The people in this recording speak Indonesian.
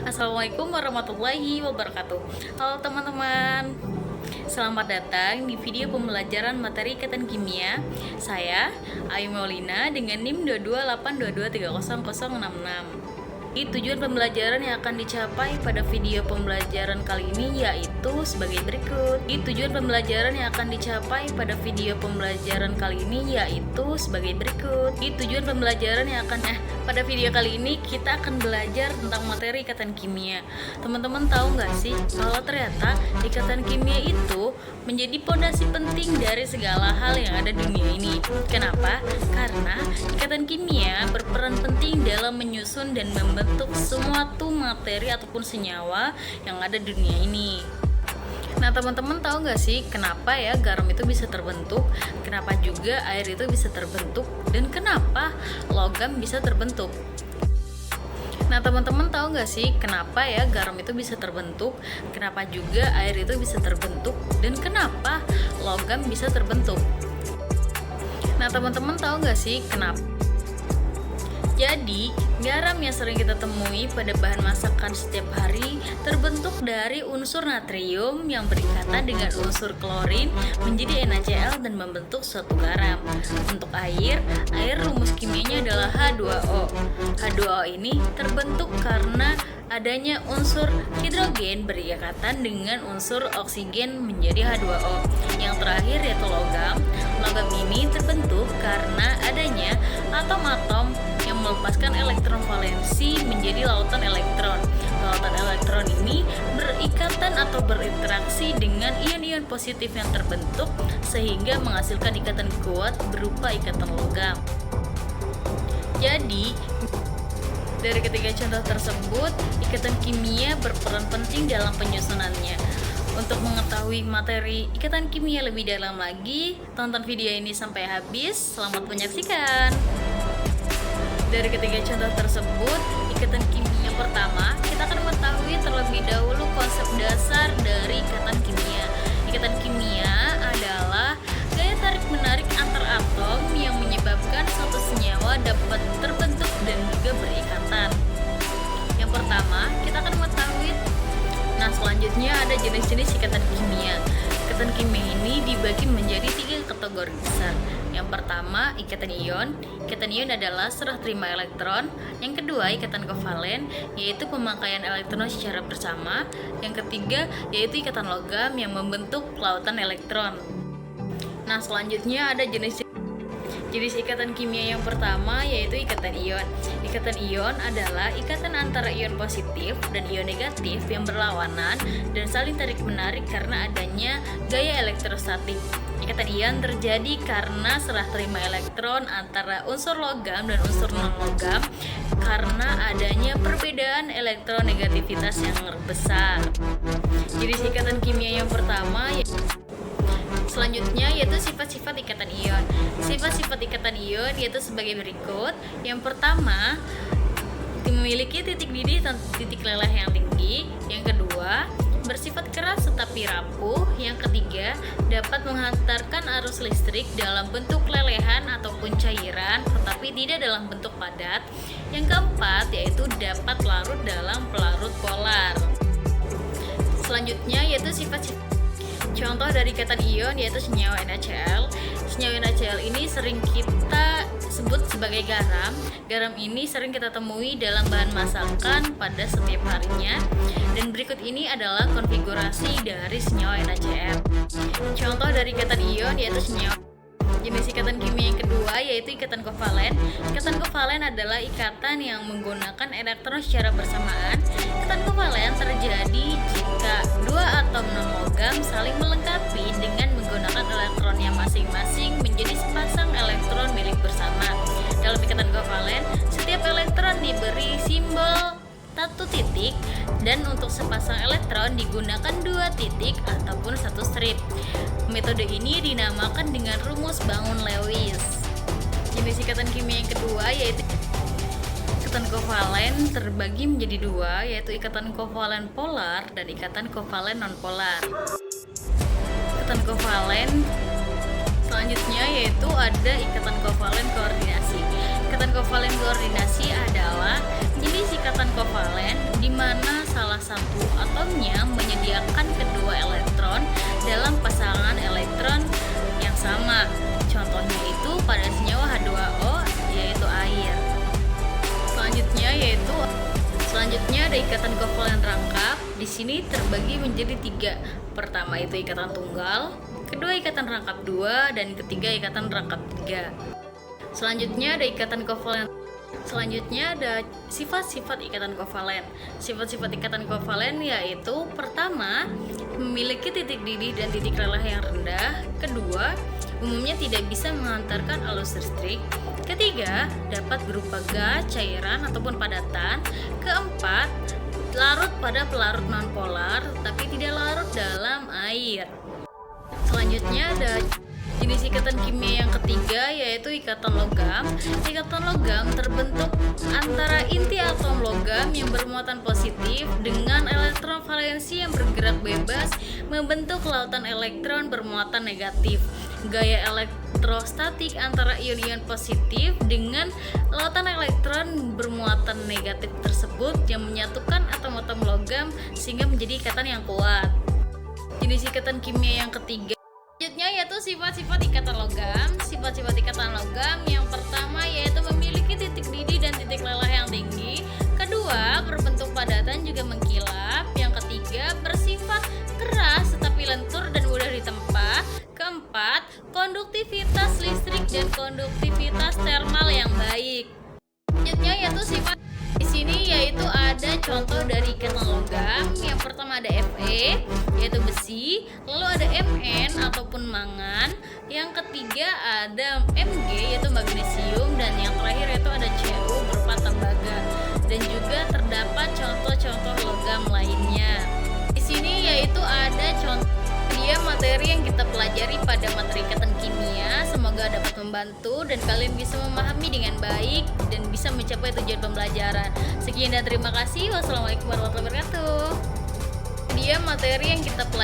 Assalamualaikum warahmatullahi wabarakatuh. Halo teman-teman, selamat datang di video pembelajaran materi ikatan kimia. Saya Ayu Maulina dengan NIM 22822300066. Tujuan pembelajaran yang akan dicapai pada video pembelajaran kali ini yaitu sebagai berikut. Tujuan pembelajaran yang akan dicapai pada video pembelajaran kali ini yaitu sebagai berikut. Tujuan pembelajaran yang akan pada video kali ini kita akan belajar tentang materi ikatan kimia. Teman-teman tahu nggak sih kalau ternyata ikatan kimia itu menjadi pondasi penting dari segala hal yang ada di dunia ini. Kenapa? Karena ikatan kimia berperan penting dalam menyusun dan membentuk semua materi ataupun senyawa yang ada di dunia ini. Nah, teman-teman tahu nggak sih kenapa ya garam itu bisa terbentuk, kenapa juga air itu bisa terbentuk, dan kenapa logam bisa terbentuk? Nah, teman-teman tahu nggak sih kenapa ya garam itu bisa terbentuk, kenapa juga air itu bisa terbentuk, dan kenapa logam bisa terbentuk? Nah, teman-teman tahu nggak sih kenapa? Jadi, garam yang sering kita temui pada bahan masakan setiap hari terbentuk dari unsur natrium yang berikatan dengan unsur klorin menjadi NaCl dan membentuk suatu garam. Untuk air rumus kimianya adalah H2O. H2O ini terbentuk karena adanya unsur hidrogen berikatan dengan unsur oksigen menjadi H2O. Yang terakhir yaitu logam. Logam ini terbentuk karena adanya atom-atom yang melepaskan elektron valensi menjadi lautan elektron. Lautan elektron ini berikatan atau berinteraksi dengan ion-ion positif yang terbentuk sehingga menghasilkan ikatan kuat berupa ikatan logam. Jadi, dari ketiga contoh tersebut, ikatan kimia berperan penting dalam penyusunannya. Untuk mengetahui materi ikatan kimia lebih dalam lagi, tonton video ini sampai habis. Selamat menyaksikan. Dari ketiga contoh tersebut, ikatan kimia yang pertama, kita akan mengetahui terlebih dahulu konsep dasar dari ikatan kimia. Ikatan kimia adalah gaya tarik-menarik antar atom yang menyebabkan suatu senyawa dapat terbentuk dan juga berikatan. Yang pertama, kita akan mengetahui. Nah, selanjutnya ada jenis-jenis ikatan kimia. Ikatan kimia ini dibagi menjadi 3 kategori besar. Yang pertama, ikatan ion. Ikatan ion adalah serah terima elektron. Yang kedua, ikatan kovalen, yaitu pemakaian elektron secara bersama. Yang ketiga, yaitu ikatan logam yang membentuk lautan elektron. Nah, selanjutnya ada jenis ikatan kimia yang pertama yaitu ikatan ion. Ikatan ion adalah ikatan antara ion positif dan ion negatif yang berlawanan dan saling tarik-menarik karena adanya gaya elektrostatik. Ikatan ion terjadi karena serah terima elektron antara unsur logam dan unsur non-logam karena adanya perbedaan elektronegativitas yang besar. Jenis ikatan kimia yang pertama selanjutnya yaitu sifat-sifat ikatan ion. Sifat-sifat ikatan ion yaitu sebagai berikut. Yang pertama, memiliki titik didih dan titik leleh yang tinggi. Yang kedua, bersifat keras tetapi rapuh. Yang ketiga, dapat menghantarkan arus listrik dalam bentuk lelehan ataupun cairan tetapi tidak dalam bentuk padat. Yang keempat, yaitu dapat larut dalam pelarut polar. Selanjutnya yaitu sifat-sifat. Contoh dari ikatan ion yaitu senyawa NaCl. Senyawa NaCl ini sering kita sebut sebagai garam. Garam ini sering kita temui dalam bahan masakan pada setiap harinya. Dan berikut ini adalah konfigurasi dari senyawa NaCl. Contoh dari ikatan ion yaitu senyawa. Jenis ikatan kimia yang kedua yaitu ikatan kovalen. Ikatan kovalen adalah ikatan yang menggunakan elektron secara bersamaan. Ikatan kovalen terjadi jika dua atom non-logam saling melengkapi dengan menggunakan elektronnya masing-masing menjadi sepasang elektron milik bersama. Dalam ikatan kovalen, setiap elektron diberi simbol satu titik dan untuk sepasang elektron digunakan 2 titik ataupun 1 strip. Metode ini dinamakan dengan rumus Bangun-Lewis. Jenis ikatan kimia yang kedua yaitu ikatan kovalen terbagi menjadi 2 yaitu ikatan kovalen polar dan ikatan kovalen nonpolar. Ikatan kovalen selanjutnya yaitu ada ikatan kovalen koordinasi. Ikatan kovalen koordinasi adalah jenis ikatan kovalen di mana satu atomnya menyediakan kedua elektron dalam pasangan elektron yang sama. Contohnya itu pada senyawa H2O yaitu air. Selanjutnya ada ikatan kovalen rangkap. Di sini terbagi menjadi 3. Pertama itu ikatan tunggal, kedua ikatan rangkap 2, dan ketiga ikatan rangkap 3. Selanjutnya ada sifat-sifat ikatan kovalen. Sifat-sifat ikatan kovalen yaitu pertama, memiliki titik didih dan titik lelah yang rendah. Kedua, umumnya tidak bisa menghantarkan arus listrik. Ketiga, dapat berupa gas, cairan, ataupun padatan. Keempat, larut pada pelarut nonpolar tapi tidak larut dalam air. Selanjutnya ada jenis ikatan kimia yang ketiga yaitu ikatan logam. Ikatan logam terbentuk antara inti atom logam yang bermuatan positif dengan elektron valensi yang bergerak bebas membentuk lautan elektron bermuatan negatif. Gaya elektrostatik antara ion-ion positif dengan lautan elektron bermuatan negatif tersebut yang menyatukan atom-atom logam sehingga menjadi ikatan yang kuat. Jenis ikatan kimia yang ketiga selanjutnya yaitu sifat-sifat ikatan logam. Sifat-sifat ikatan logam yang pertama yaitu memiliki titik didih dan titik lelah yang tinggi. Kedua, berbentuk padatan juga mengkilap. Yang ketiga, bersifat keras tetapi lentur dan mudah ditempa. Keempat, konduktivitas listrik dan konduktivitas termal yang baik. Selanjutnya yaitu sifat di sini yaitu ada contoh dari ikatan logam. Yang pertama ada Fe yaitu besi, lalu ada Mn ataupun mangan. Yang ketiga ada Mg yaitu magnesium, dan yang terakhir yaitu ada Cu berupa tembaga. Dan juga terdapat contoh-contoh logam lainnya. Di sini yaitu ada contoh materi yang kita pelajari pada materi ikatan kimia. Semoga dapat membantu dan kalian bisa memahami dengan baik dan bisa mencapai tujuan pembelajaran. Sekian dan terima kasih. Wassalamualaikum warahmatullahi wabarakatuh. Materi yang kita pelajari